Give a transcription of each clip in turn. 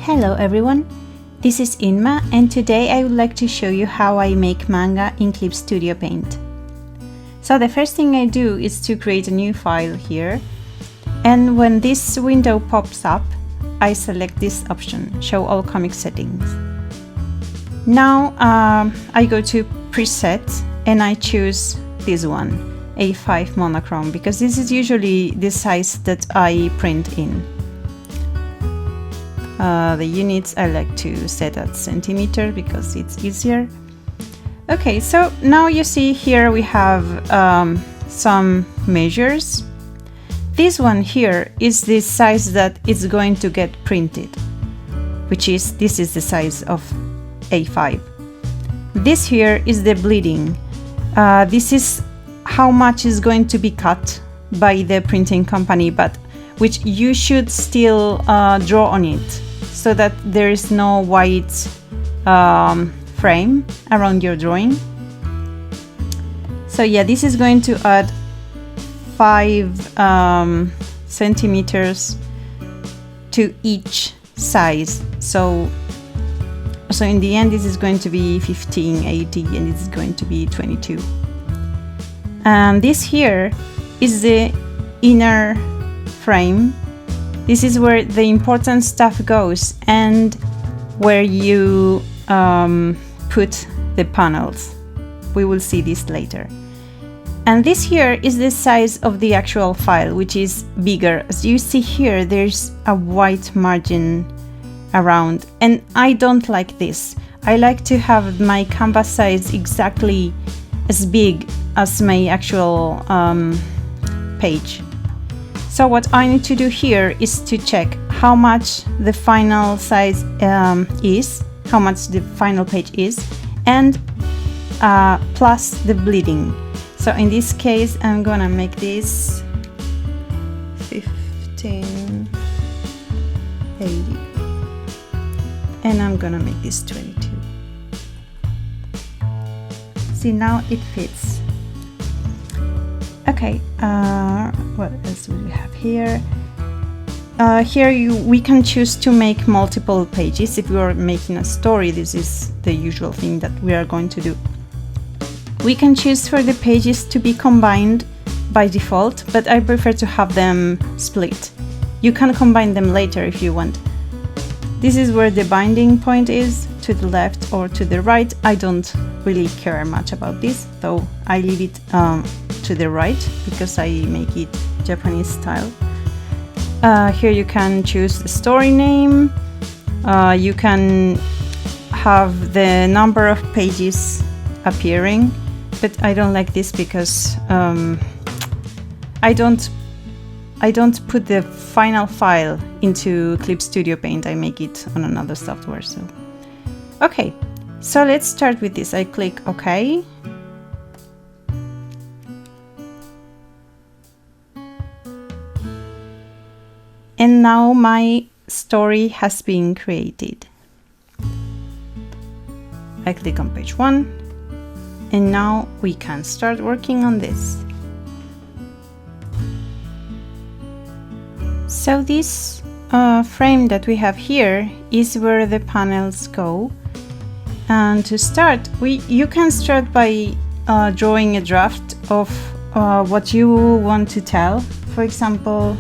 Hello everyone, this is Inma and today I would like to show you how I make manga in Clip Studio Paint. So the first thing I do is to create a new file here, and when this window pops up I select this option, Show All Comic Settings. Now I go to Preset and I choose this one, A5 monochrome, because this is usually the size that I print in. The units I like to set at centimeter because it's easier. Okay, so now you see here we have some measures. This one here is the size that it's going to get printed, which is, this is the size of A5. This here is the bleeding. This is how much is going to be cut by the printing company, but which you should still draw on it, so that there is no white frame around your drawing. So yeah, this is going to add 5 centimeters to each size. So in the end this is going to be 15, 80, and this is going to be 22. This here is the inner frame. This is where the important stuff goes and where you put the panels. We will see this later. And this here is the size of the actual file, which is bigger. As you see here, there's a white margin around, and I don't like this. I like to have my canvas size exactly as big as my actual page. So what I need to do here is to check how much the final size is, how much the final page is, and plus the bleeding. So in this case I'm gonna make this 1580 and I'm gonna make this 22. See, now it fits. Okay, what else do we have here? Here we can choose to make multiple pages. If we are making a story, this is the usual thing that we are going to do. We can choose for the pages to be combined by default, but I prefer to have them split. You can combine them later if you want. This is where the binding point is, to the left or to the right. I don't really care much about this, though I leave it to the right because I make it Japanese style. Here you can choose the story name. You can have the number of pages appearing, but I don't like this because I don't put the final file into Clip Studio Paint. I make it on another software. So okay, so let's start with this. I click OK. And now my story has been created. I click on page 1, and now we can start working on this. So this frame that we have here is where the panels go. And to start, you can start by drawing a draft of what you want to tell. For example,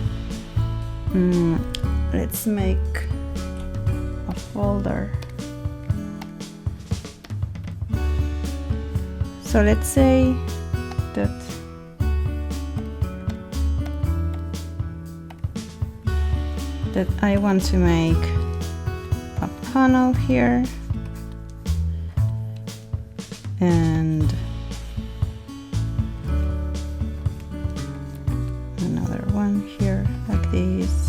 let's make a folder. So let's say that I want to make a panel here and another one here like this.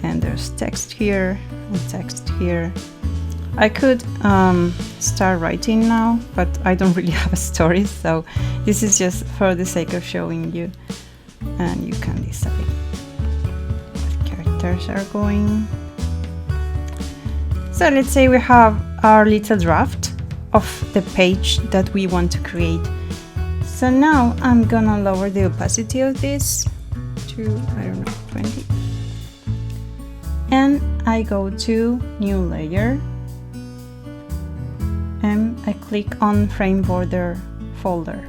And there's text here and text here. I could start writing now, but I don't really have a story, so this is just for the sake of showing you, and you can decide what characters are going. So let's say we have our little draft of the page that we want to create. So now I'm gonna lower the opacity of this to, I don't know, 20. And I go to new layer and I click on frame border folder.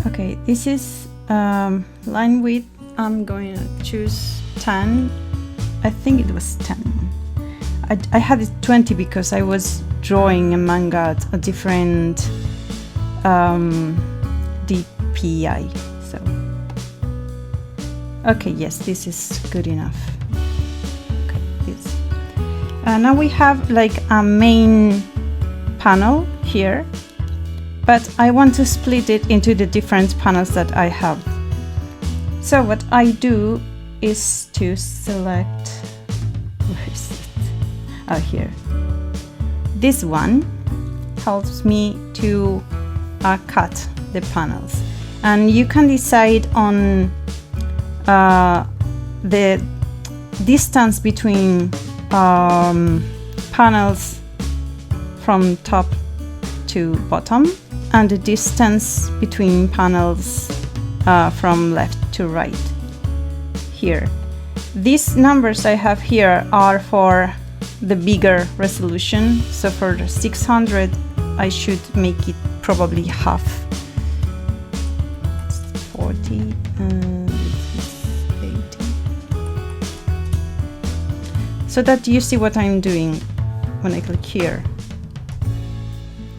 Okay, this is line width. I'm going to choose 10. I think it was 10. I had it 20 because I was drawing a manga at a different DPI. So, okay, yes, this is good enough. Okay, this. Now we have like a main panel here, but I want to split it into the different panels that I have. So what I do is to select, where is it? Oh, here. This one helps me to cut the panels, and you can decide on the distance between panels from top to bottom and the distance between panels from left to right. Here, these numbers I have here are for the bigger resolution, so for the 600 I should make it probably half. It's 40 and it's 80, so that you see what I'm doing when I click here.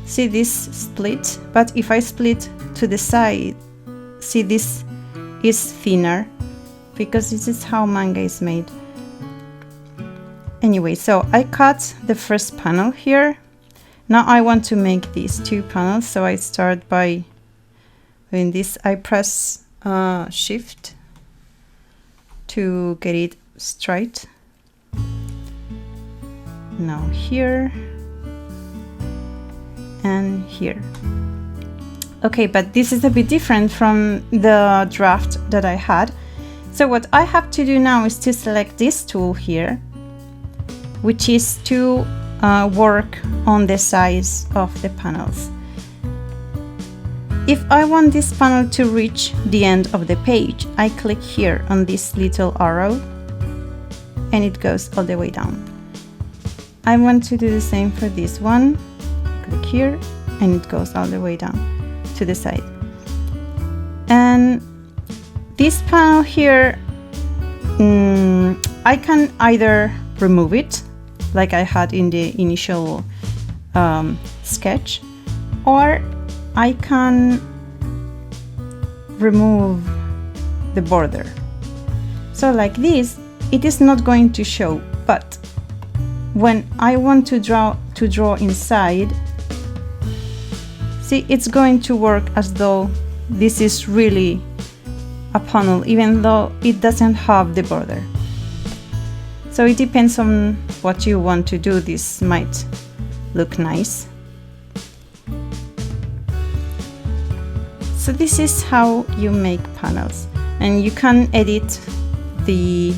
See this split, but if I split to the side, see this is thinner because this is how manga is made. Anyway, so I cut the first panel here. Now I want to make these two panels, so I start by doing this. I press Shift to get it straight. Now here and here. Okay, but this is a bit different from the draft that I had. So what I have to do now is to select this tool here, which is to work on the size of the panels. If I want this panel to reach the end of the page, I click here on this little arrow and it goes all the way down. I want to do the same for this one. Click here and it goes all the way down to the side. And this panel here, I can either remove it like I had in the initial sketch, or I can remove the border. So like this, it is not going to show, but when I want to draw inside, see, it's going to work as though this is really a panel, even though it doesn't have the border. So it depends on what you want to do. This might look nice. So this is how you make panels, and you can edit the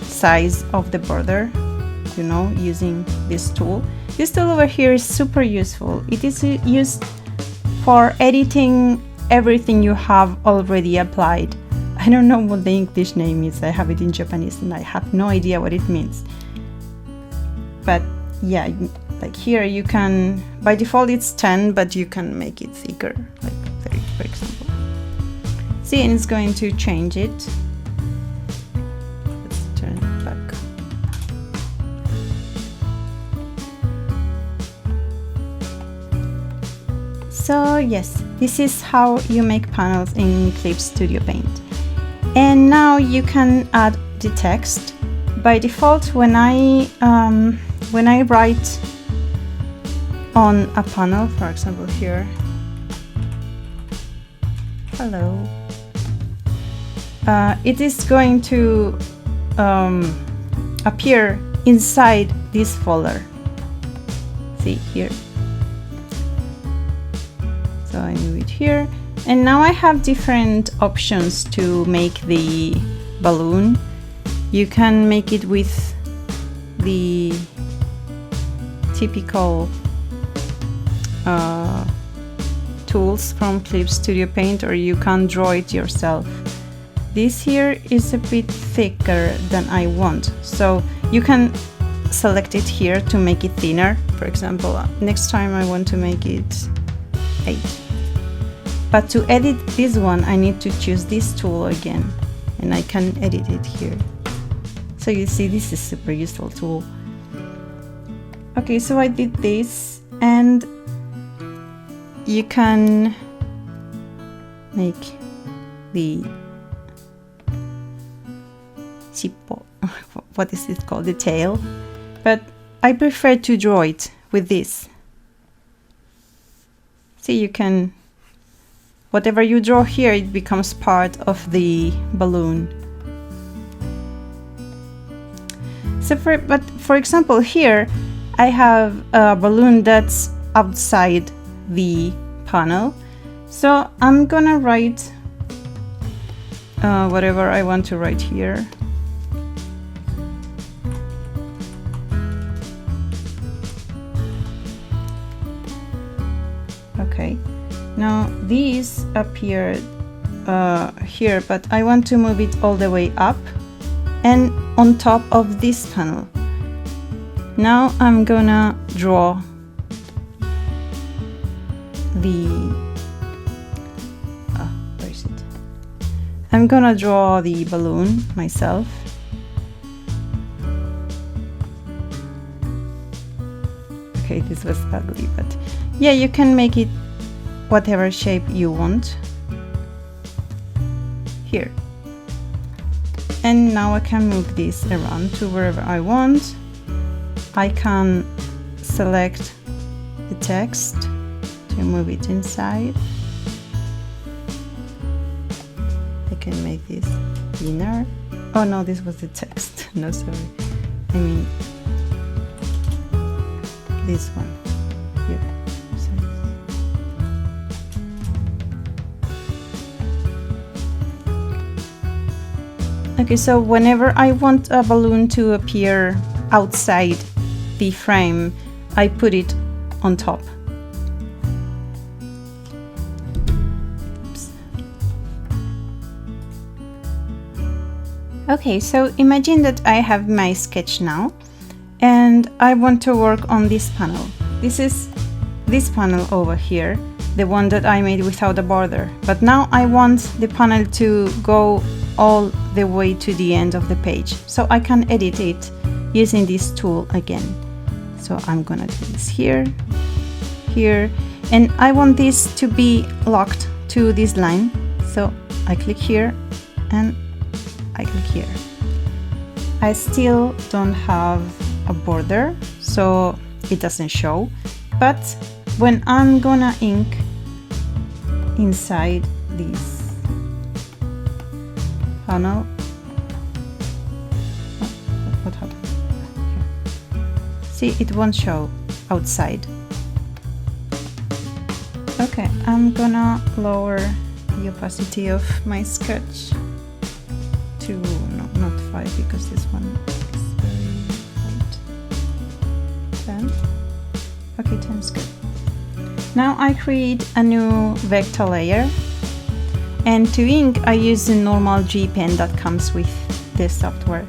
size of the border, you know, using this tool. This tool over here is super useful. It is used for editing everything you have already applied. I don't know what the English name is. I have it in Japanese and I have no idea what it means. But yeah, like here you can, by default it's 10, but you can make it thicker, like 30 for example. See, and it's going to change it. Let's turn it back. So yes, this is how you make panels in Clip Studio Paint. And now you can add the text. By default, when I write on a panel, for example here, hello, it is going to appear inside this folder. See here. So I move it here. And now I have different options to make the balloon. You can make it with the typical tools from Clip Studio Paint, or you can draw it yourself. This here is a bit thicker than I want, so you can select it here to make it thinner. For example, next time I want to make it 8. But to edit this one, I need to choose this tool again, and I can edit it here. So you see, this is super useful tool. Okay, so I did this, and you can make the sippo, what is it called, the tail, but I prefer to draw it with this. See, you can, whatever you draw here, it becomes part of the balloon. So but for example, here I have a balloon that's outside the panel, so I'm gonna write whatever I want to write here. Okay, now these appeared here, but I want to move it all the way up and on top of this panel. Now I'm gonna draw the where is it? I'm gonna draw the balloon myself. Okay, this was ugly, but yeah, you can make it whatever shape you want here. And now I can move this around to wherever I want. I can select the text to move it inside. I can make this thinner. Oh no, this was the text. No, sorry. I mean this one here. Okay, so whenever I want a balloon to appear outside the frame, I put it on top. Oops. Okay, so imagine that I have my sketch now, and I want to work on this panel. This is this panel over here, the one that I made without a border. But now I want the panel to go all the way to the end of the page, so I can edit it using this tool again. So I'm gonna do this here, here, and I want this to be locked to this line. So I click here and I click here. I still don't have a border, so it doesn't show, but when I'm gonna ink inside this panel, what happened? See, it won't show outside. Okay, I'm gonna lower the opacity of my sketch to, no, not 5, because this one is very light. 10. Okay, 10 is good. Now I create a new vector layer, and to ink I use the normal G pen that comes with this software.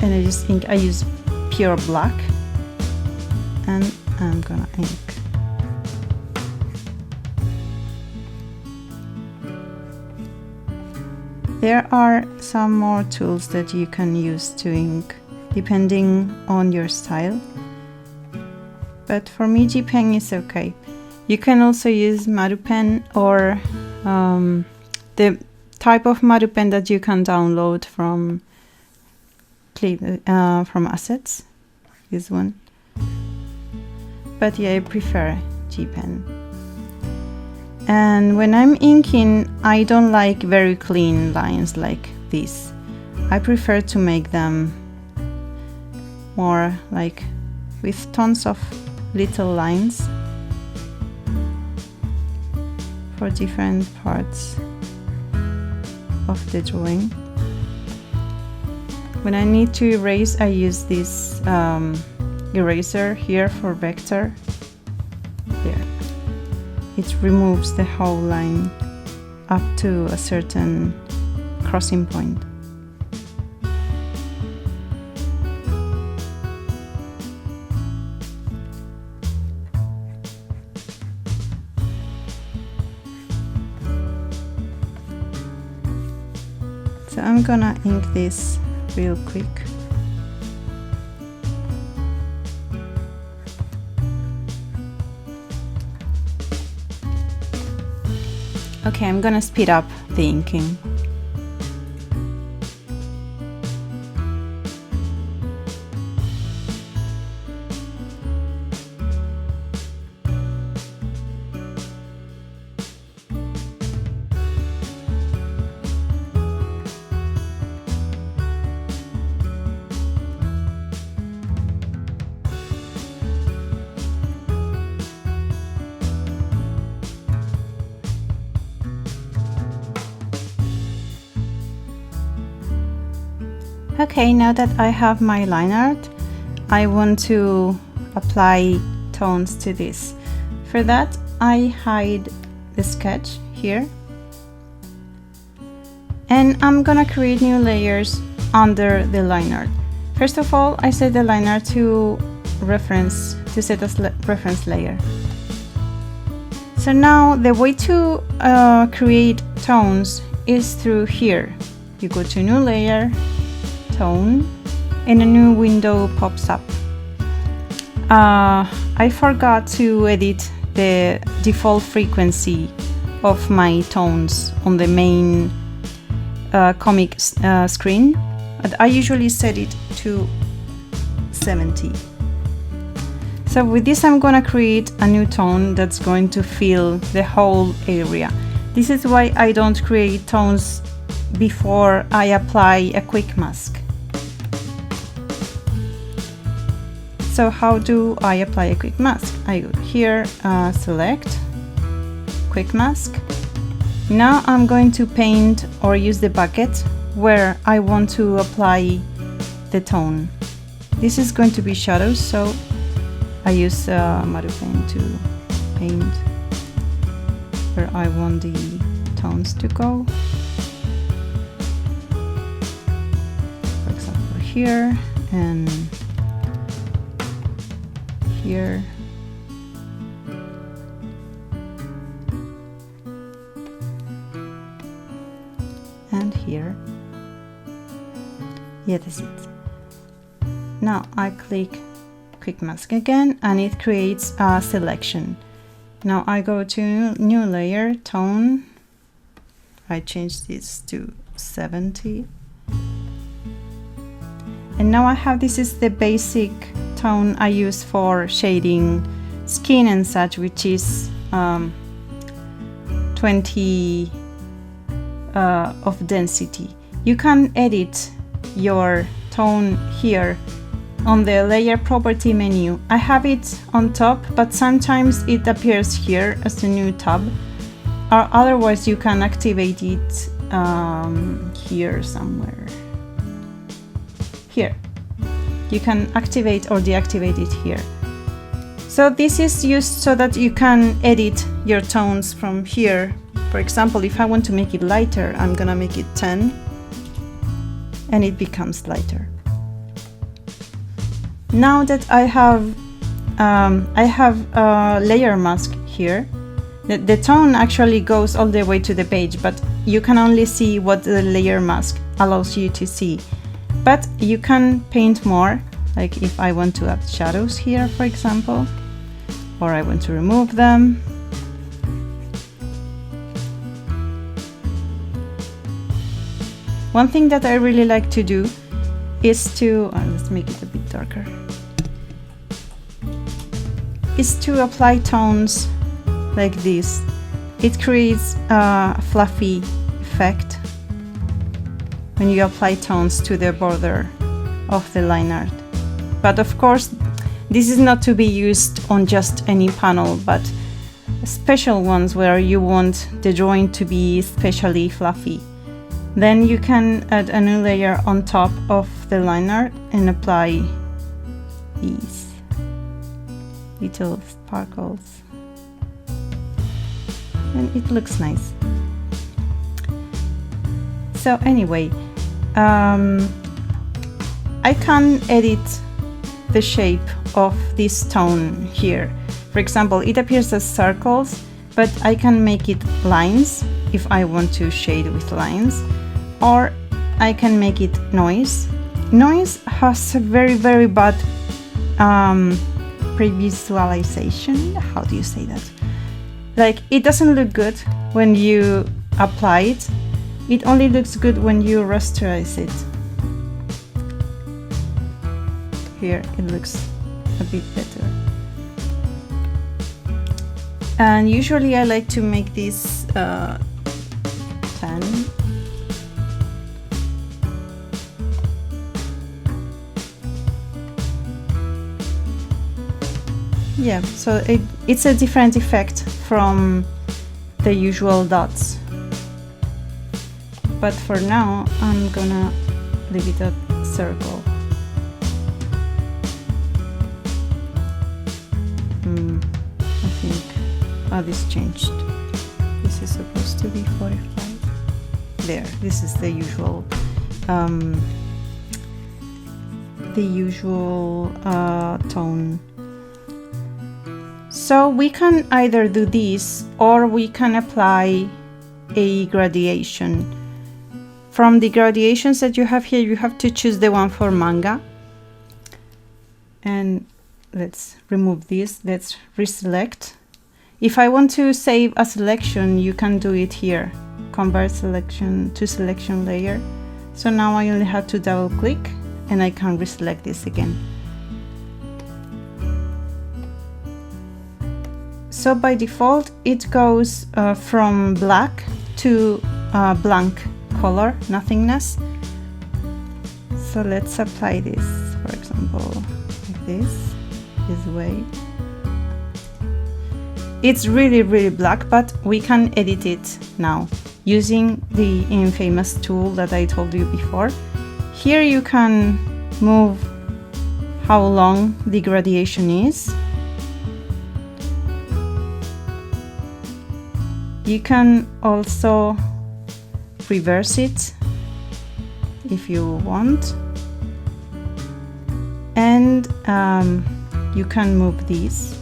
And I just ink, I use pure black, and I'm gonna ink. There are some more tools that you can use to ink depending on your style, but for me G pen is okay. You can also use Maru pen, or the type of Maru pen that you can download from assets, this one. But yeah, I prefer G pen. And when I'm inking, I don't like very clean lines like this. I prefer to make them more like with tons of little lines for different parts of the drawing. When I need to erase, I use this eraser here for vector. There. It removes the whole line up to a certain crossing point. So I'm gonna ink this real quick. Okay, I'm gonna speed up the inking. Okay, now that I have my line art, I want to apply tones to this. For that, I hide the sketch here. And I'm gonna create new layers under the line art. First of all, I set the line art to set as reference layer. So now the way to create tones is through here. You go to new layer, tone, and a new window pops up. I forgot to edit the default frequency of my tones on the main comic screen, but I usually set it to 70. So with this I'm gonna create a new tone that's going to fill the whole area. This is why I don't create tones before I apply a quick mask. So how do I apply a quick mask? I go here, select quick mask. Now I'm going to paint or use the bucket where I want to apply the tone. This is going to be shadows, so I use Maru Paint to paint where I want the tones to go. For example, here and here. And here. Yeah, that's it. Now I click quick mask again and it creates a selection. Now I go to new layer, tone. I change this to 70. And now I have, this is the basic tone I use for shading skin and such, which is 20 of density. You can edit your tone here on the layer property menu. I have it on top, but sometimes it appears here as a new tab, or otherwise you can activate it here somewhere. Here. You can activate or deactivate it here. So this is used so that you can edit your tones from here. For example, if I want to make it lighter, I'm gonna make it 10 and it becomes lighter. Now that I have a layer mask here, the tone actually goes all the way to the page, but you can only see what the layer mask allows you to see. But you can paint more, like if I want to add shadows here, for example, or I want to remove them. One thing that I really like to do is to, let's make it a bit darker, is to apply tones like this. It creates a fluffy effect when you apply tones to the border of the line art. But of course, this is not to be used on just any panel, but special ones where you want the drawing to be especially fluffy. Then you can add a new layer on top of the liner and apply these little sparkles, and it looks nice. So anyway, I can edit the shape of this tone here. For example, it appears as circles, but I can make it lines if I want to shade with lines, or I can make it noise. Noise has a very bad pre-visualization. How do you say that? Like, it doesn't look good when you apply it. It only looks good when you rasterize it. Here it looks a bit better. And usually I like to make this 10. Yeah, so it's a different effect from the usual dots. But for now, I'm gonna leave it a circle. I think, oh, this changed. This is supposed to be 45. There, this is the usual tone. So we can either do this, or we can apply a gradation. From the gradations that you have here, you have to choose the one for Manga. And let's remove this. Let's reselect. If I want to save a selection, you can do it here. Convert selection to selection layer. So now I only have to double click and I can reselect this again. So by default, it goes from black to blank color, nothingness. So let's apply this, for example, like this way. It's really black, but we can edit it now using the infamous tool that I told you before. Here you can move how long the gradation is. You can also reverse it if you want, and you can move these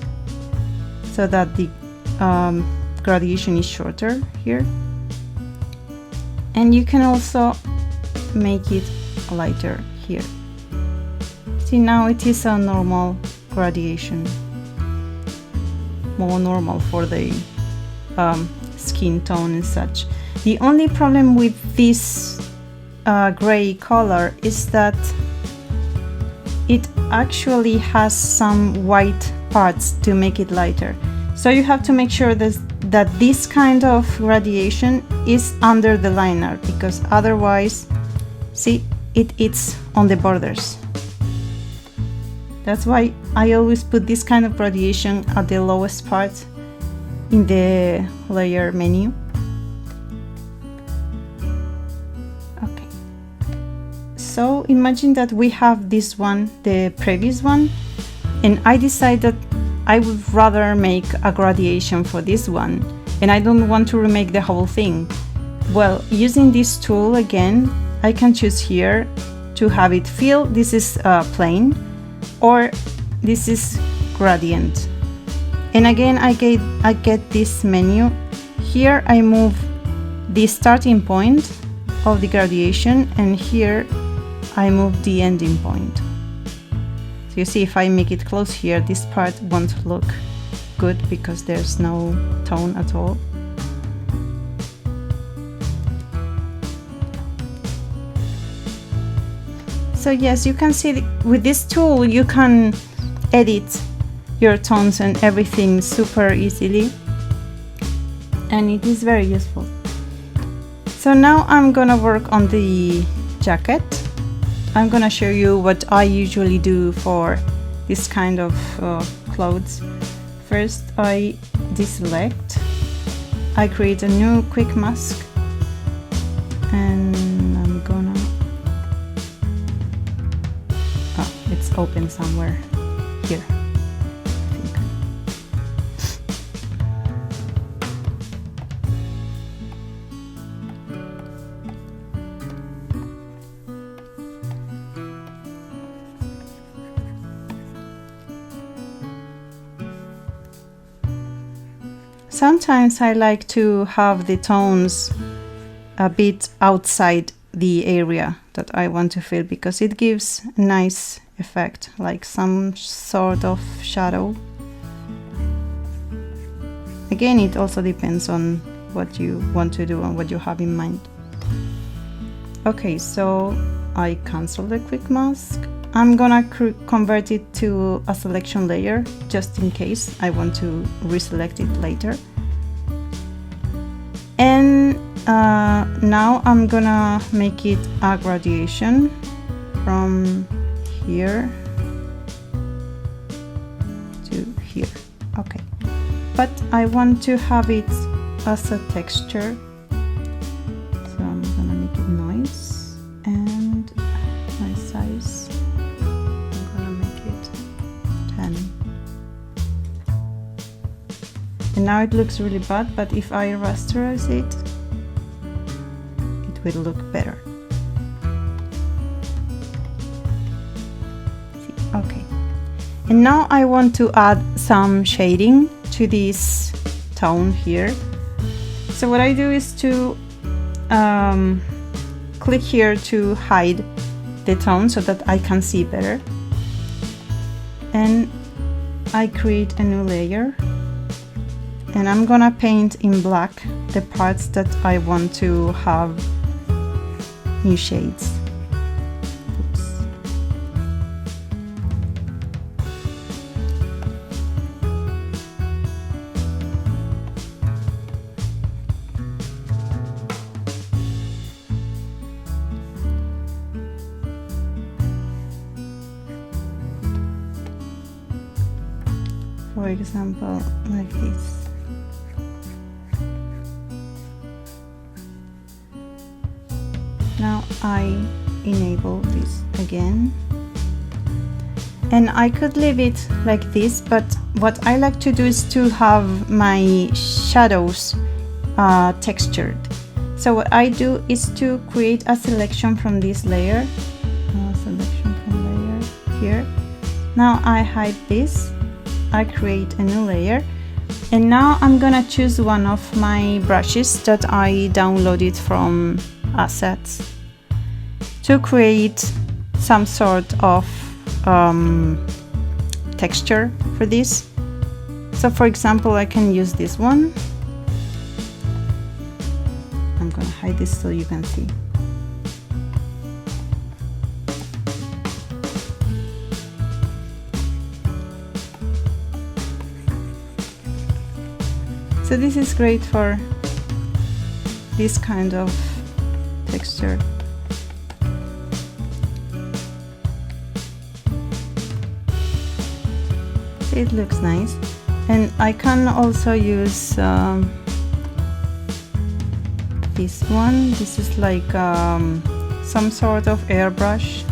so that the gradation is shorter here, and you can also make it lighter here. See, now it is a normal gradation, more normal for the skin tone and such. The only problem with this gray color is that it actually has some white parts to make it lighter. So you have to make sure that this kind of gradation is under the liner, because otherwise, see, it's on the borders. That's why I always put this kind of gradation at the lowest part in the layer menu. Okay, so imagine that we have this one, the previous one, and I decide that I would rather make a gradation for this one, and I don't want to remake the whole thing. Well, using this tool again, I can choose here to have it fill. This is plain, or this is gradient. And again, I get this menu. Here I move the starting point of the gradation, and here I move the ending point. So you see, if I make it close here, this part won't look good because there's no tone at all. So yes, you can see with this tool you can edit your tones and everything super easily, and it is very useful. So now I'm gonna work on the jacket. I'm gonna show you what I usually do for this kind of clothes. First, I deselect, I create a new quick mask, and I'm gonna, oh, it's open somewhere here, I think. Sometimes I like to have the tones a bit outside the area that I want to fill, because it gives a nice effect, like some sort of shadow. Again, it also depends on what you want to do and what you have in mind. Okay, so I cancel the quick mask. I'm gonna convert it to a selection layer, just in case I want to reselect it later. And now I'm gonna make it a gradation from here to here. Okay, but I want to have it as a texture, so I'm gonna make it noise, and my size, I'm gonna make it 10. And now it looks really bad, but if I rasterize it, it will look better. See? Okay. And now I want to add some shading to this tone here. So what I do is to click here to hide the tone so that I can see better. And I create a new layer. And I'm gonna paint in black the parts that I want to have new shades. Oops. For example, like this. Now I enable this again, and I could leave it like this, but what I like to do is to have my shadows textured. So what I do is to create a selection from this layer, selection from layer here. Now I hide this, I create a new layer, and now I'm gonna choose one of my brushes that I downloaded from assets to create some sort of texture for this. So for example, I can use this one. I'm gonna hide this so you can see. So this is great for this kind of texture. It looks nice, and I can also use this one. This is like some sort of airbrush.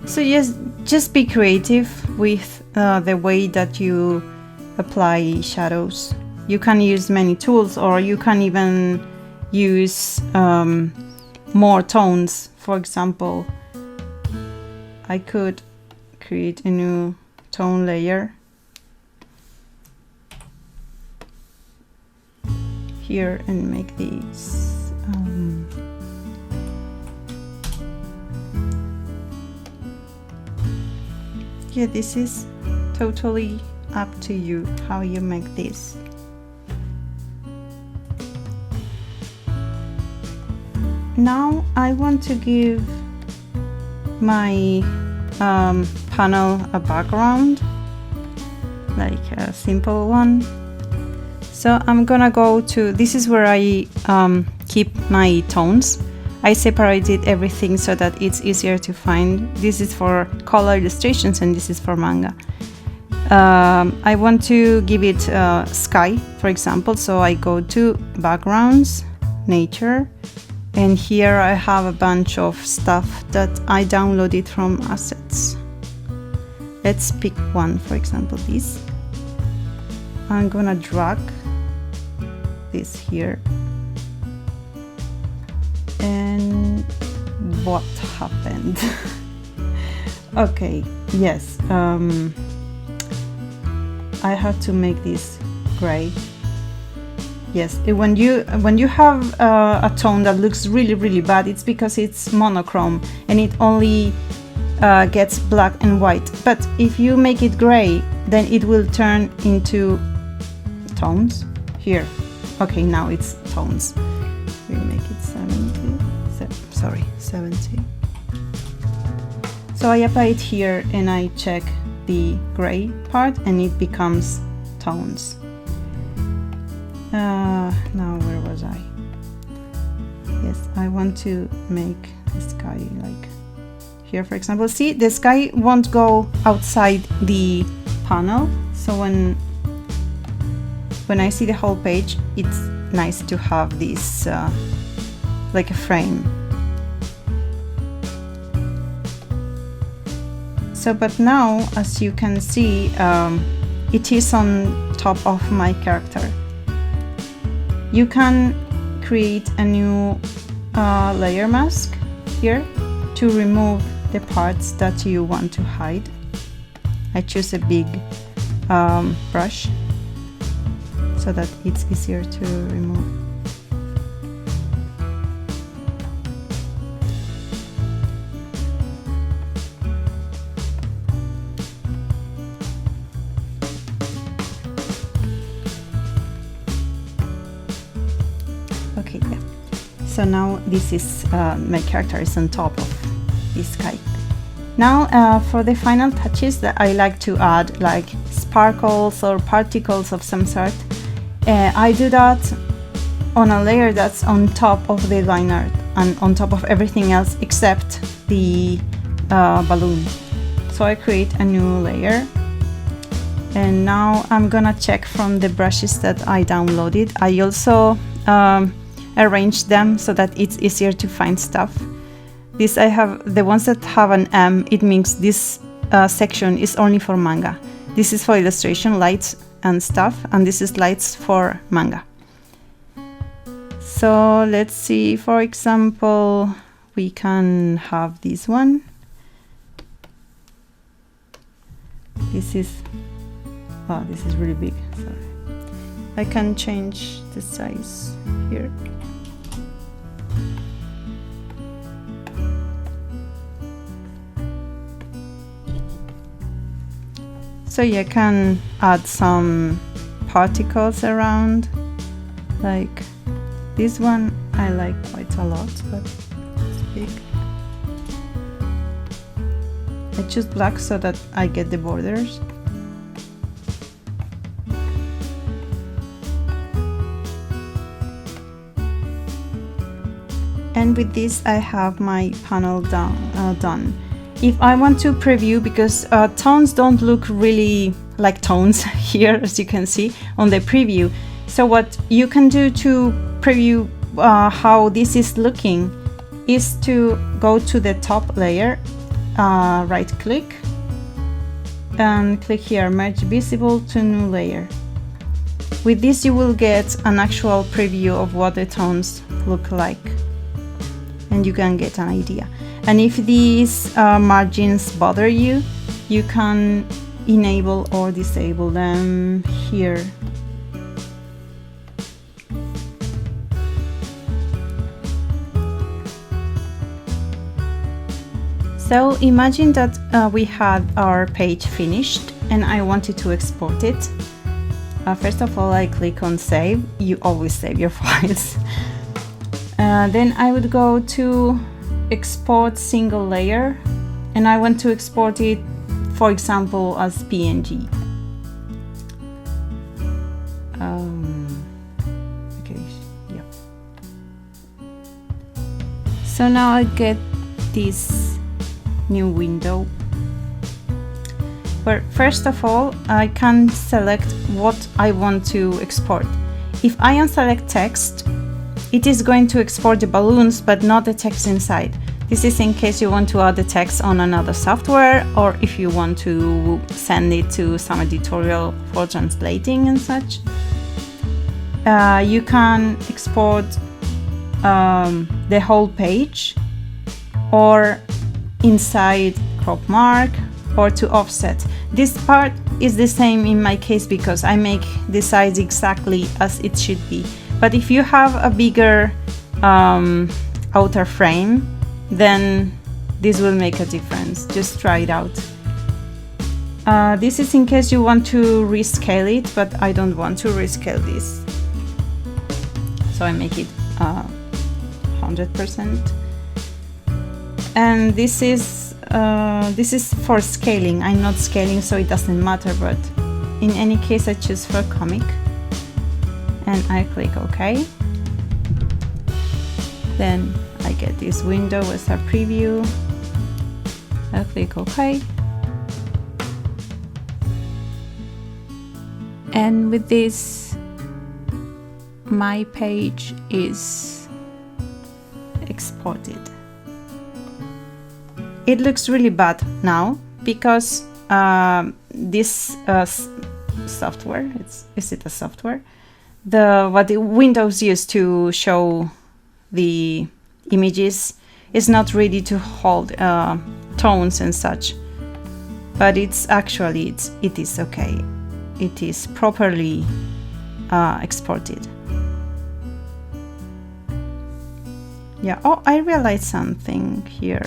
So yes, just be creative with the way that you apply shadows. You can use many tools, or you can even use more tones. For example, I could create a new tone layer here and make these yeah, this is totally up to you how you make this. Now I want to give my panel a background, like a simple one. So I'm gonna go to, this is where I keep my tones. I separated everything so that it's easier to find. This is for color illustrations and this is for manga. I want to give it sky, for example, so I go to backgrounds, nature, and here I have a bunch of stuff that I downloaded from assets. Let's pick one, for example, this. I'm gonna drag this here. And what happened? Okay, yes. I have to make this gray. Yes, when you have a tone that looks really bad, it's because it's monochrome and it only gets black and white. But if you make it gray, then it will turn into tones. Here, okay, now it's tones. We make it 70. So I apply it here and I check the gray part and it becomes tones. Now where was I? Yes, I want to make the sky like here, for example. See, the sky won't go outside the panel, so when I see the whole page, it's nice to have this like a frame. So, but now, as you can see, it is on top of my character. You can create a new layer mask here to remove the parts that you want to hide. I choose a big brush so that it's easier to remove. Okay, yeah. So now this is my character is on top of this sky. Now for the final touches that I like to add, like sparkles or particles of some sort, I do that on a layer that's on top of the line art and on top of everything else except the balloon. So I create a new layer. And now I'm gonna check from the brushes that I downloaded. I also arrange them so that it's easier to find stuff. This I have the ones that have an M. It means this section is only for manga. This is for illustration, lights and stuff, and this is lights for manga. So let's see, for example, we can have this one. This is really big. Sorry. I can change the size here. So you can add some particles around, like this one I like quite a lot, but it's big. I choose black so that I get the borders. And with this I have my panel done. If I want to preview, because tones don't look really like tones here, as you can see on the preview. So what you can do to preview how this is looking is to go to the top layer, right click, and click here, merge visible to new layer. With this you will get an actual preview of what the tones look like, and you can get an idea. And if these margins bother you, you can enable or disable them here. So imagine that we had our page finished and I wanted to export it. First of all, I click on save. You always save your files. Then I would go to export single layer, and I want to export it, for example, as PNG. Okay, yeah. So now I get this new window, where first of all I can select what I want to export. If I unselect text, it is going to export the balloons but not the text inside. This is in case you want to add the text on another software, or if you want to send it to some editorial for translating and such. You can export the whole page, or inside crop mark, or to offset. This part is the same in my case because I make the size exactly as it should be. But if you have a bigger outer frame, then this will make a difference. Just try it out. This is in case you want to rescale it, but I don't want to rescale this. So I make it 100%. And this is for scaling. I'm not scaling, so it doesn't matter, but in any case I choose for comic and I click OK. Then I get this window as a preview. I click OK. And with this, my page is exported. It looks really bad now because this software, is it a software? What the Windows used to show the images is not ready to hold tones and such. But it's actually, it is okay. It is properly exported. Yeah, oh, I realized something here.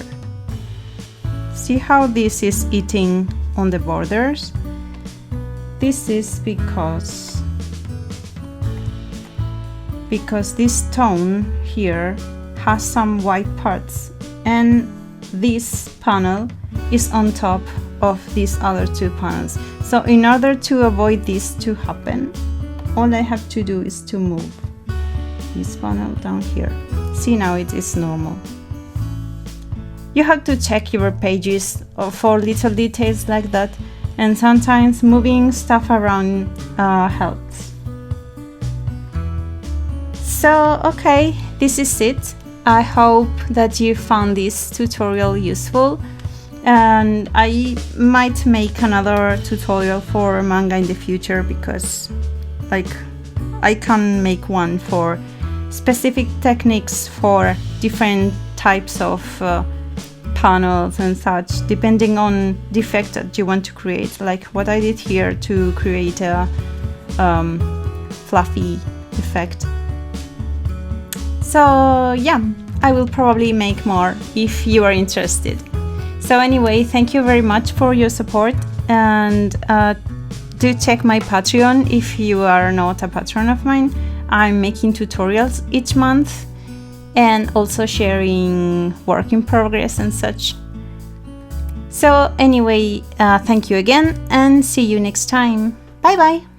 See how this is eating on the borders? This is because this tone here has some white parts, and this panel is on top of these other two panels. So in order to avoid this to happen, all I have to do is to move this panel down here. See, now it is normal. You have to check your pages for little details like that, and sometimes moving stuff around helps. So, okay, this is it. I hope that you found this tutorial useful, and I might make another tutorial for manga in the future, because like I can make one for specific techniques for different types of panels and such, depending on the effect that you want to create, like what I did here to create a fluffy effect. So yeah, I will probably make more if you are interested. So anyway, thank you very much for your support, and do check my Patreon if you are not a patron of mine. I'm making tutorials each month and also sharing work in progress and such. So anyway, thank you again and see you next time. Bye bye!